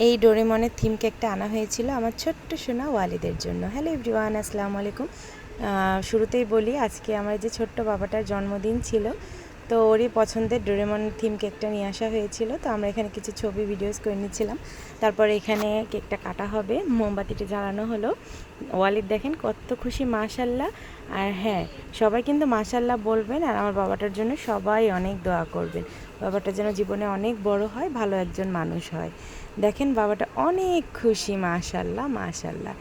এই ডোরেমনের থিম কেকটা আনা হয়েছিল আমার ছোট্ট সোনা ওয়ালিদের জন্য। হ্যালো এভরিওয়ান, আসসালামু আলাইকুম। শুরুতেই বলি, আজকে আমার যে ছোট্ট বাবাটার জন্মদিন ছিল, তো ওরই পছন্দের ডোরেমন থিম কেকটা নিয়ে আসা হয়েছিল। তো আমরা এখানে কিছু ছবি ভিডিওস করে নিচ্ছিলাম। তারপরে এখানে কেকটা কাটা হবে, মোমবাতিটা জ্বালানো হলো। ওয়ালিদ দেখেন কত খুশি, মাশাল্লাহ। আর হ্যাঁ, সবাই কিন্তু মাশাল্লাহ বলবেন, আর আমার বাবাটার জন্য সবাই অনেক দোয়া করবেন। বাবাটা যেন জীবনে অনেক বড় হয়, ভালো একজন মানুষ হয়। দেখেন বাবাটা অনেক খুশি, মাশাল্লাহ মাশাল্লাহ।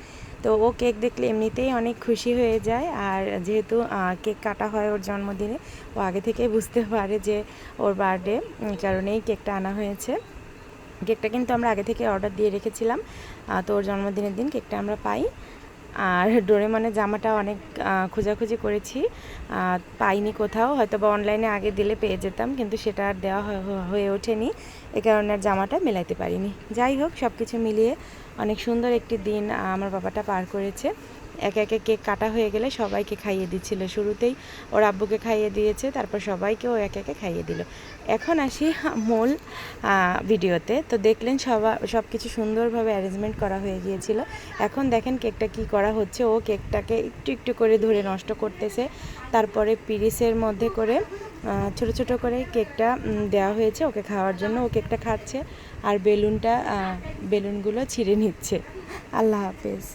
তো ও কেক দেখলে এমনিতেই অনেক খুশি হয়ে যায়, আর যেহেতু কেক কাটা হয় ওর জন্মদিনে, ও আগে থেকেই বুঝতে পারে যে ওর বার্থডে, কারণেই কেকটা আনা হয়েছে। কেকটা কিন্তু আমরা আগে থেকে অর্ডার দিয়ে রেখেছিলাম, তো ওর জন্মদিনের দিন কেকটা আমরা পাই। আর ডোরেমনের জামাটা অনেক খোঁজাখুঁজি করেছি, পাইনি কোথাও, হয়তো বা অনলাইনে আগে দিলে পেয়ে যেতাম, কিন্তু সেটা আর দেওয়া হয়ে ওঠেনি, এ কারণে আর জামাটা মেলাইতে পারিনি। যাই হোক, সব কিছু মিলিয়ে অনেক সুন্দর একটি দিন আমার বাবাটা পার করেছে। একে একে কেক কাটা হয়ে গেলে সবাইকে খাইয়ে দিচ্ছিল। শুরুতেই ওর আব্বুকে খাইয়ে দিয়েছে, তারপর সবাইকেও একে একে খাইয়ে দিল। এখন আসি মূল ভিডিওতে। তো দেখলেন সব কিছু সুন্দরভাবে অ্যারেঞ্জমেন্ট করা হয়ে গিয়েছিল। এখন দেখেন কেকটা কি করা হচ্ছে। ও কেকটাকে একটু একটু করে ধরে নষ্ট করতেছে, তারপরে পিরিসের মধ্যে করে ছোট ছোট করে কেকটা দেওয়া হয়েছে ওকে খাওয়ার জন্য। ও কেকটা খাচ্ছে আর বেলুনগুলো ছিঁড়ে নিচ্ছে। আল্লাহ হাফেজ।